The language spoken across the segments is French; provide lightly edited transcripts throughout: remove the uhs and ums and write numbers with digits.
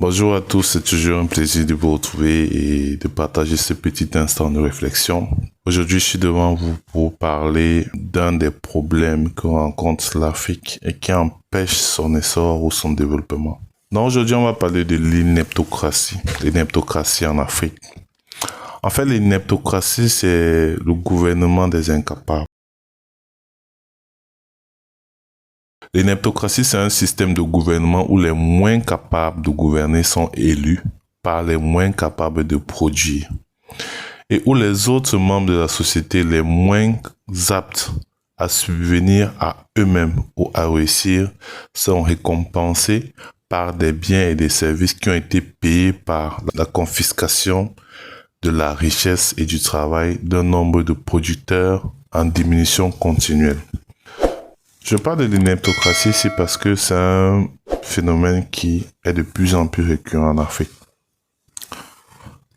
Bonjour à tous, c'est toujours un plaisir de vous retrouver et de partager ce petit instant de réflexion. Aujourd'hui, je suis devant vous pour parler d'un des problèmes que rencontre l'Afrique et qui empêche son essor ou son développement. Donc aujourd'hui, on va parler de l'ineptocratie en Afrique. En fait, l'ineptocratie, c'est le gouvernement des incapables. L'ineptocratie, c'est un système de gouvernement où les moins capables de gouverner sont élus par les moins capables de produire et où les autres membres de la société les moins aptes à subvenir à eux-mêmes ou à réussir sont récompensés par des biens et des services qui ont été payés par la confiscation de la richesse et du travail d'un nombre de producteurs en diminution continuelle. Je parle de l'ineptocratie ici parce que c'est un phénomène qui est de plus en plus récurrent en Afrique.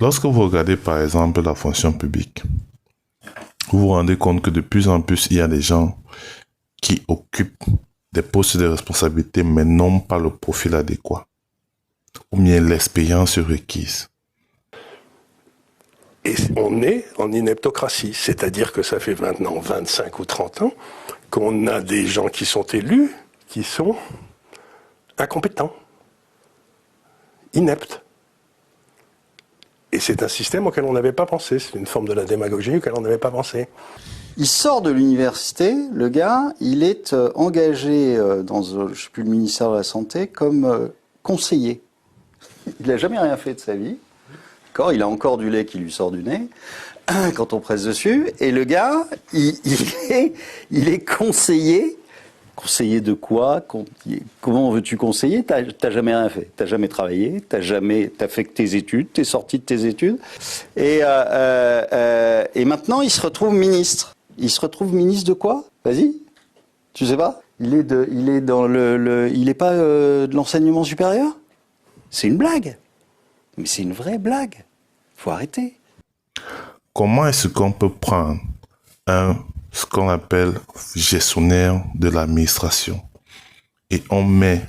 Lorsque vous regardez par exemple la fonction publique, vous vous rendez compte que de plus en plus il y a des gens qui occupent des postes de responsabilité mais n'ont pas le profil adéquat ou bien l'expérience requise. Et on est en ineptocratie, c'est-à-dire que ça fait maintenant 25 ou 30 ans qu'on a des gens qui sont élus, qui sont incompétents, ineptes. Et c'est un système auquel on n'avait pas pensé, c'est une forme de la démagogie auquel on n'avait pas pensé. Il sort de l'université, le gars, il est engagé dans, je ne sais plus, le ministère de la Santé comme conseiller. Il n'a jamais rien fait de sa vie. Il a encore du lait qui lui sort du nez quand on presse dessus. Et le gars, il est conseiller. Conseiller de quoi? Comment veux-tu conseiller? T'as jamais rien fait. T'as jamais travaillé. T'as fait que tes études. T'es sorti de tes études. Et maintenant, il se retrouve ministre. Il se retrouve ministre de quoi? Vas-y. Tu sais pas? Il est pas de l'enseignement supérieur? C'est une blague. Mais c'est une vraie blague. Faut arrêter. Comment est-ce qu'on peut prendre ce qu'on appelle gestionnaire de l'administration et on met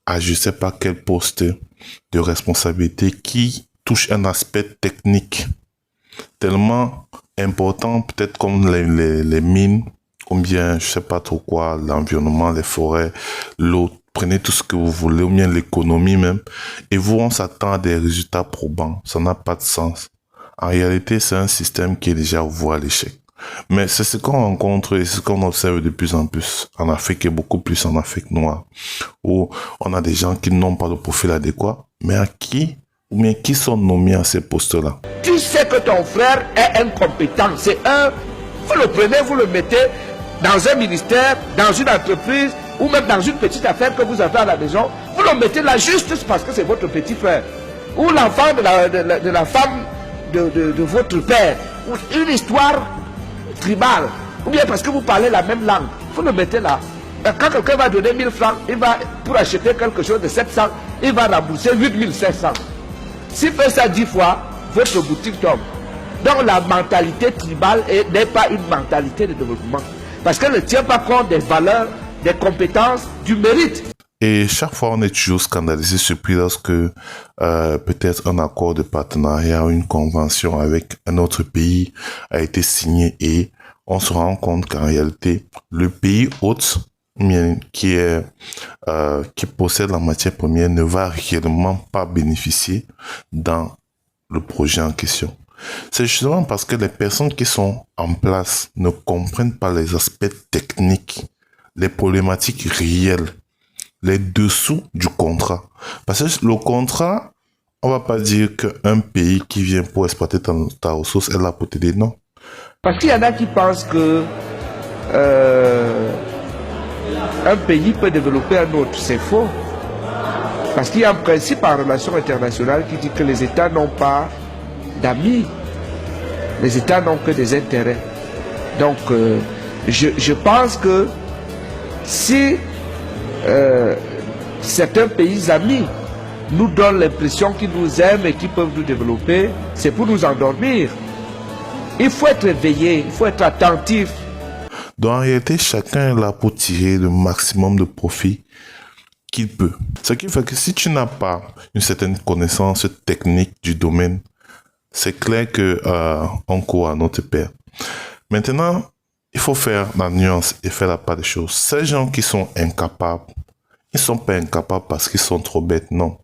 à je sais pas quel poste de responsabilité qui touche un aspect technique tellement important, peut-être comme les mines, ou bien je sais pas trop quoi, l'environnement, les forêts, l'eau. Prenez tout ce que vous voulez, ou bien l'économie même, et vous, on s'attend à des résultats probants. Ça n'a pas de sens. En réalité, c'est un système qui est déjà voué à l'échec. Mais c'est ce qu'on rencontre et ce qu'on observe de plus en plus en Afrique et beaucoup plus en Afrique noire, où on a des gens qui n'ont pas de profil adéquat, mais qui sont nommés à ces postes-là. Tu sais que ton frère est incompétent. Vous le prenez, vous le mettez dans un ministère, dans une entreprise, ou même dans une petite affaire que vous avez à la maison, vous le mettez là juste parce que c'est votre petit frère. Ou l'enfant de la femme de votre père. Ou une histoire tribale. Ou bien parce que vous parlez la même langue. Vous le mettez là. Et quand quelqu'un va donner 1000 francs, pour acheter quelque chose de 700, il va rembourser 8500. S'il fait ça 10 fois, votre boutique tombe. Donc la mentalité tribale n'est pas une mentalité de développement. Parce qu'elle ne tient pas compte des valeurs, des compétences, du mérite. Et chaque fois, on est toujours scandalisé, surpris lorsque peut-être un accord de partenariat ou une convention avec un autre pays a été signé et on se rend compte qu'en réalité, le pays hôte qui possède la matière première ne va réellement pas bénéficier dans le projet en question. C'est justement parce que les personnes qui sont en place ne comprennent pas les aspects techniques, les problématiques réelles, les dessous du contrat. Parce que le contrat, on va pas dire qu'un pays qui vient pour exploiter ta ressource est là pour t'aider, non. Parce qu'il y en a qui pensent que un pays peut développer un autre. C'est faux. Parce qu'il y a un principe en relation internationale qui dit que les États n'ont pas d'amis. Les États n'ont que des intérêts. Donc, je pense que si certains pays amis nous donnent l'impression qu'ils nous aiment et qu'ils peuvent nous développer, c'est pour nous endormir. Il faut être éveillé, il faut être attentif. Donc en réalité, chacun est là pour tirer le maximum de profit qu'il peut. Ce qui fait que si tu n'as pas une certaine connaissance technique du domaine, c'est clair que on court à notre père. Maintenant, il faut faire la nuance et faire la part des choses. Ces gens qui sont incapables, ils ne sont pas incapables parce qu'ils sont trop bêtes, non.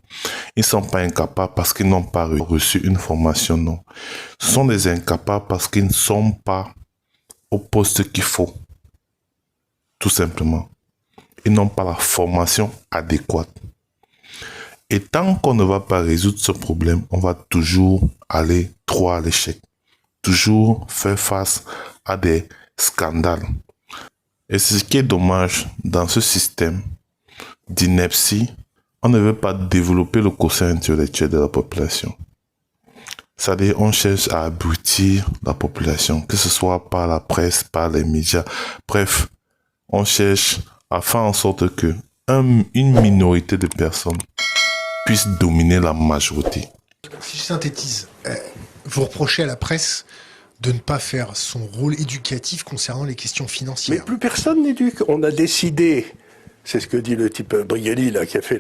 Ils ne sont pas incapables parce qu'ils n'ont pas reçu une formation, non. Ce sont des incapables parce qu'ils ne sont pas au poste qu'il faut. Tout simplement. Ils n'ont pas la formation adéquate. Et tant qu'on ne va pas résoudre ce problème, on va toujours aller trop à l'échec. Toujours faire face à des scandales. Et c'est ce qui est dommage dans ce système d'ineptie. On ne veut pas développer le quotient intellectuel de la population. C'est-à-dire, on cherche à abrutir la population, que ce soit par la presse, par les médias. Bref, on cherche à faire en sorte que une minorité de personnes puisse dominer la majorité. Si je synthétise, vous reprochez à la presse de ne pas faire son rôle éducatif concernant les questions financières. Mais plus personne n'éduque. On a décidé, c'est ce que dit le type Brigelli, là, qui a fait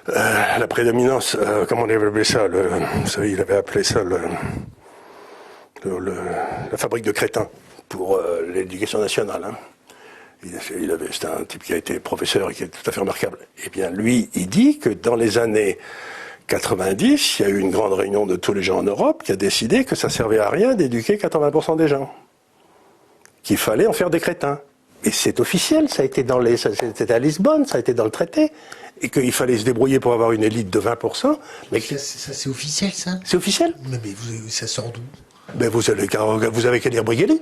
la prédominance, comment on avait appelé ça, vous savez, il avait appelé ça la fabrique de crétins pour l'éducation nationale. Hein. C'était un type qui a été professeur et qui est tout à fait remarquable. Eh bien, lui, il dit que dans les années 90, il y a eu une grande réunion de tous les gens en Europe qui a décidé que ça servait à rien d'éduquer 80% des gens. Qu'il fallait en faire des crétins. Et c'est officiel, ça a été c'était à Lisbonne, ça a été dans le traité. Et qu'il fallait se débrouiller pour avoir une élite de 20%. Mais Ça, c'est officiel, ça? c'est officiel. Mais ça sort d'où? Ben vous avez qu'à lire Brigelli.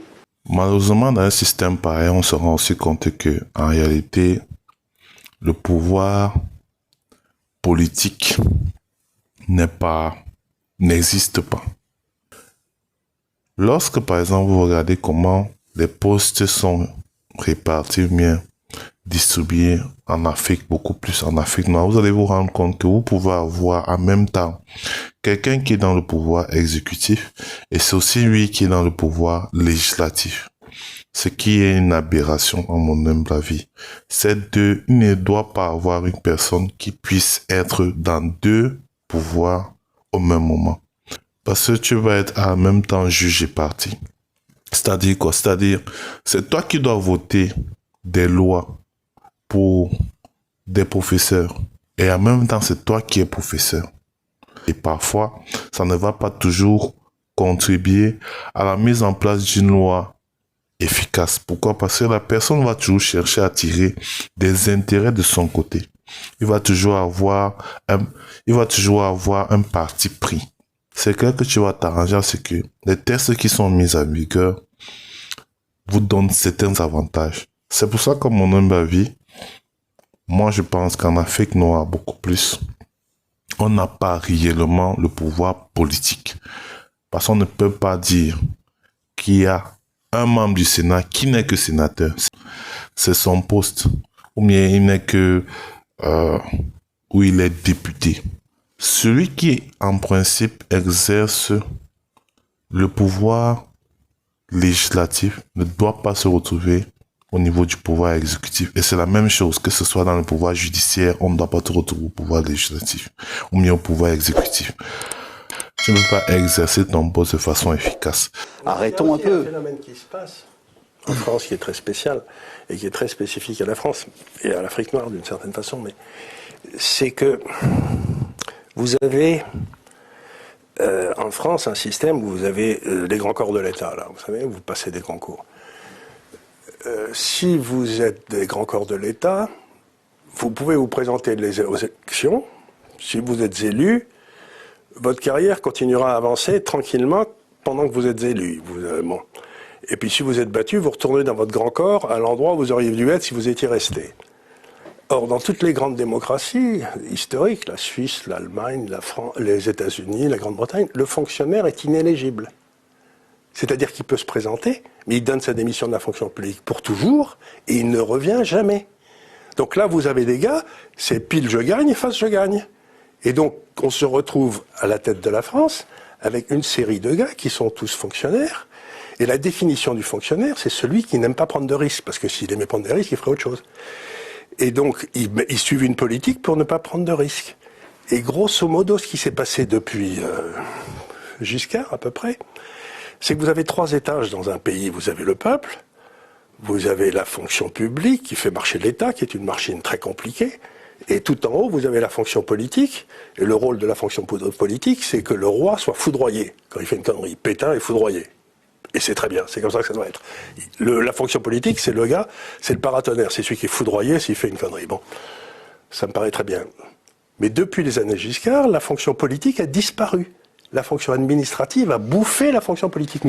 Malheureusement, dans un système pareil, on se rend aussi compte que, en réalité, le pouvoir politique n'existe pas. Lorsque, par exemple, vous regardez comment les postes sont répartis, bien distribués en Afrique, beaucoup plus en Afrique noire, vous allez vous rendre compte que vous pouvez avoir en même temps quelqu'un qui est dans le pouvoir exécutif et c'est aussi lui qui est dans le pouvoir législatif. Ce qui est une aberration en mon humble avis. Il ne doit pas avoir une personne qui puisse être dans deux pouvoirs au même moment. Parce que tu vas être en même temps juge et parti. C'est-à-dire quoi? C'est-à-dire, c'est toi qui dois voter des lois pour des professeurs. Et en même temps, c'est toi qui es professeur. Et parfois, ça ne va pas toujours contribuer à la mise en place d'une loi efficace. Pourquoi? Parce que la personne va toujours chercher à tirer des intérêts de son côté. Il va toujours avoir un parti pris. C'est clair que tu vas t'arranger, c'est que les tests qui sont mis en vigueur vous donnent certains avantages. C'est pour ça que mon humble avis, moi je pense qu'en Afrique noire beaucoup plus, on n'a pas réellement le pouvoir politique. Parce qu'on ne peut pas dire qu'il y a un membre du Sénat qui n'est que sénateur. C'est son poste. Ou bien il n'est que où il est député. Celui qui, en principe, exerce le pouvoir législatif ne doit pas se retrouver au niveau du pouvoir exécutif. Et c'est la même chose, que ce soit dans le pouvoir judiciaire, on ne doit pas te retrouver au pouvoir législatif ou bien au pouvoir exécutif. Tu ne peux pas exercer ton poste de façon efficace. Arrêtons un peu. Il y a un phénomène qui se passe en France qui est très spécial et qui est très spécifique à la France et à l'Afrique noire d'une certaine façon, mais c'est que vous avez en France un système où vous avez les grands corps de l'État, là, vous savez, vous passez des grands cours. Si vous êtes des grands corps de l'État, vous pouvez vous présenter aux élections. Si vous êtes élu, votre carrière continuera à avancer tranquillement pendant que vous êtes élu. Bon. Et puis si vous êtes battu, vous retournez dans votre grand corps à l'endroit où vous auriez dû être si vous étiez resté. Or, dans toutes les grandes démocraties historiques, la Suisse, l'Allemagne, la France, les États-Unis, la Grande-Bretagne, le fonctionnaire est inéligible. C'est-à-dire qu'il peut se présenter, mais il donne sa démission de la fonction publique pour toujours, et il ne revient jamais. Donc là, vous avez des gars, c'est pile je gagne, face je gagne. Et donc, on se retrouve à la tête de la France avec une série de gars qui sont tous fonctionnaires. Et la définition du fonctionnaire, c'est celui qui n'aime pas prendre de risques, parce que s'il aimait prendre des risques, il ferait autre chose. Et donc, ils suivent une politique pour ne pas prendre de risques. Et grosso modo, ce qui s'est passé depuis Giscard, à peu près, c'est que vous avez 3 étages dans un pays. Vous avez le peuple, vous avez la fonction publique qui fait marcher l'État, qui est une machine très compliquée, et tout en haut, vous avez la fonction politique, et le rôle de la fonction politique, c'est que le roi soit foudroyé quand il fait une connerie. Pétain est foudroyé. Et c'est très bien, c'est comme ça que ça doit être. La fonction politique, c'est le gars, c'est le paratonnerre, c'est celui qui est foudroyé s'il fait une connerie. Bon, ça me paraît très bien. Mais depuis les années Giscard, la fonction politique a disparu. La fonction administrative a bouffé la fonction politique.